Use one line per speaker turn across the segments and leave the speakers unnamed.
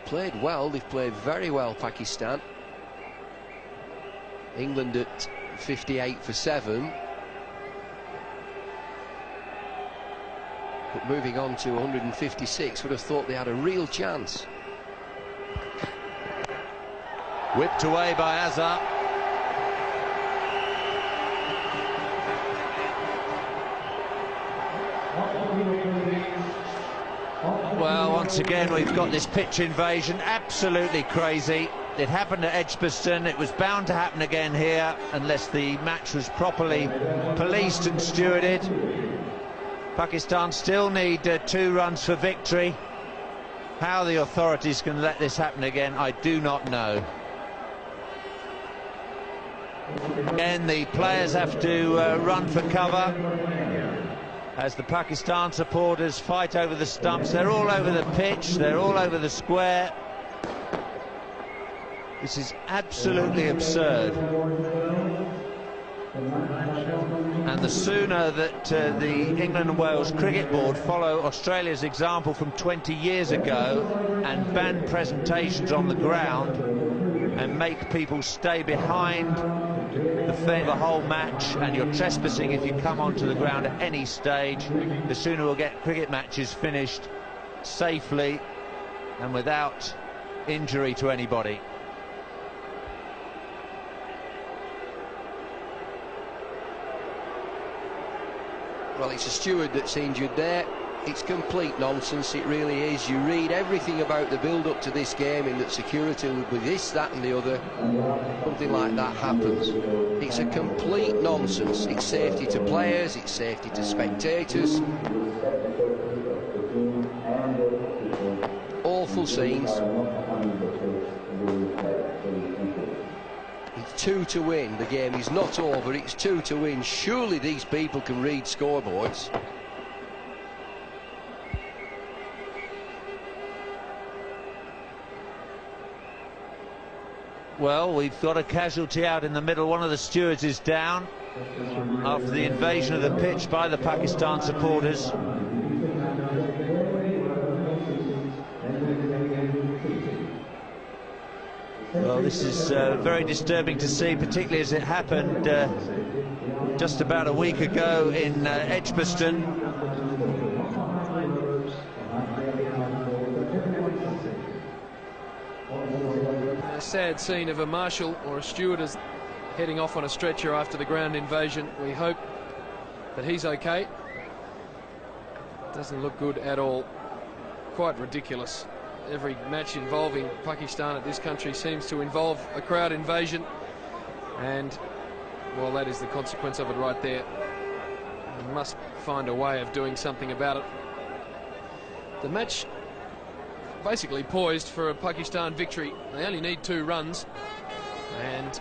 played well, they've played very well, Pakistan. England at 58 for 7. But moving on to 156, would have thought they had a real chance.
Whipped away by Azhar. Well, once again we've got this pitch invasion, absolutely crazy. It happened at Edgbaston, it was bound to happen again here unless the match was properly policed and stewarded. Pakistan still need 2 runs for victory. How the authorities can let this happen again, I do not know. Again, the players have to run for cover as the Pakistan supporters fight over the stumps. They're all over the pitch, they're all over the square. This is absolutely absurd. And the sooner that the England and Wales Cricket Board follow Australia's example from 20 years ago and ban presentations on the ground and make people stay behind the whole match, and you're trespassing if you come onto the ground at any stage, the sooner we'll get cricket matches finished safely and without injury to anybody.
Well, it's a steward that's injured there. It's complete nonsense, it really is. You read everything about the build-up to this game and that security will be this, that and the other. Something like that happens. It's a complete nonsense. It's safety to players, it's safety to spectators. Awful scenes. It's 2 to win. The game is not over, it's 2 to win. Surely these people can read scoreboards.
Well, we've got a casualty out in the middle. One of the stewards is down after the invasion of the pitch by the Pakistan supporters. Well, this is very disturbing to see, particularly as it happened just about a week ago in Edgbaston.
A sad scene of a marshal or a steward is heading off on a stretcher after the ground invasion. We hope that he's okay. Doesn't look good at all. Quite ridiculous. Every match involving Pakistan at this country seems to involve a crowd invasion, and well, that is the consequence of it right there. We must find a way of doing something about it. The match basically poised for a Pakistan victory. They only need 2 runs, and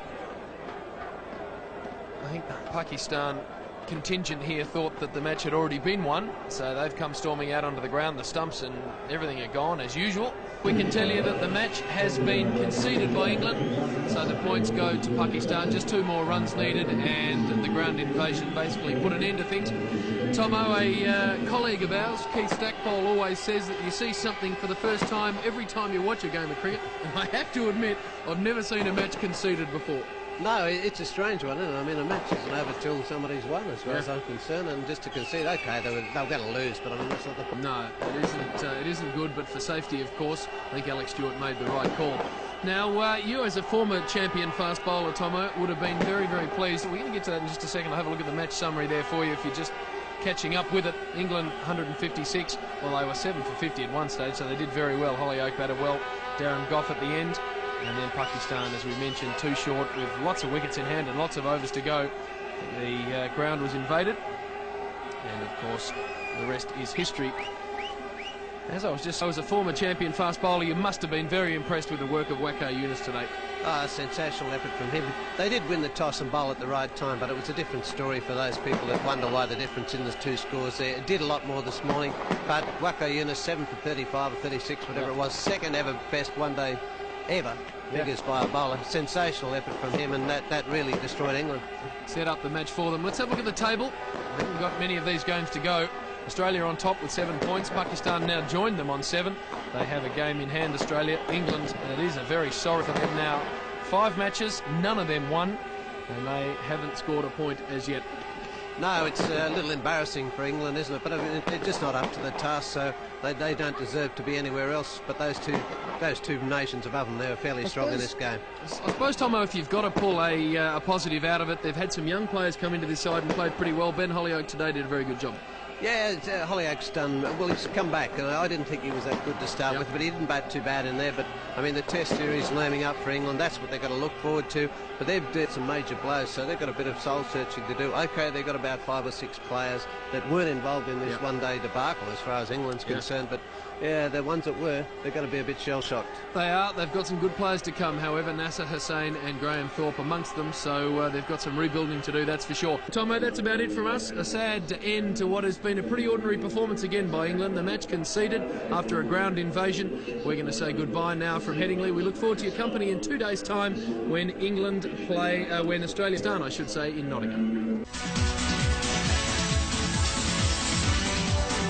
I think the Pakistan contingent here thought that the match had already been won, so they've come storming out onto the ground. The stumps and everything are gone as usual. We can tell you that the match has been conceded by England, so the points go to Pakistan. Just 2 more runs needed, and the ground invasion basically put an end to things. Tomo, a colleague of ours, Keith Stackpole, always says that you see something for the first time every time you watch a game of cricket, and I have to admit I've never seen a match conceded before.
No, it's a strange one, isn't it? I mean, a match isn't over till somebody's won, as far as I'm concerned, and just to concede, okay, they're going to lose, but I mean, that's not the...
No, it isn't good, but for safety, of course, I think Alex Stewart made the right call. Now, you as a former champion fast bowler, Tomo, would have been very, very pleased. We're going to get to that in just a second. I'll have a look at the match summary there for you if you're just catching up with it. England 156, well, they were 7 for 50 at one stage, so they did very well. Hollyoake batted well, Darren Gough at the end. And then Pakistan, as we mentioned, 2 short with lots of wickets in hand and lots of overs to go. The ground was invaded, and of course the rest is history. As I was a former champion fast bowler, you must have been very impressed with the work of Waqar Younis today.
A sensational effort from him. They did win the toss and bowl at the right time, but it was a different story for those people that wonder why the difference in the 2 scores there. It did a lot more this morning, but Waqar Younis 7 for 35 or 36, whatever it was, 2nd ever best one-day ever figures by a bowler. Sensational effort from him, and that really destroyed England.
Set up the match for them. Let's have a look at the table. I haven't got many of these games to go. Australia on top with 7 points. Pakistan now joined them on 7. They have a game in hand, Australia. England, it is a very sorry for them now. 5 matches, none of them won, and they haven't scored a point as yet.
No, it's a little embarrassing for England, isn't it? But I mean, they're just not up to the task, so they don't deserve to be anywhere else. But those two nations above them, they were fairly strong in this game.
I suppose, Tomo, if you've got to pull a positive out of it, they've had some young players come into this side and played pretty well. Ben Holyoake today did a very good job.
Yeah, Holyoake's done well. He's come back, and I didn't think he was that good to start with, but he didn't bat too bad in there. But I mean, the Test series lambing up for England, that's what they've got to look forward to. But they've did some major blows, so they've got a bit of soul searching to do. Okay, they've got about 5 or 6 players that weren't involved in this one-day debacle as far as England's concerned, but yeah, the ones that were, they're going to be a bit shell-shocked.
They are. They've got some good players to come, however, Nasser Hussain and Graham Thorpe amongst them, so they've got some rebuilding to do, that's for sure. Tomo, that's about it from us. A sad end to what has been a pretty ordinary performance again by England. The match conceded after a ground invasion. We're going to say goodbye now from Headingley. We look forward to your company in 2 days' time when England play, when Australia start, I should say, in Nottingham.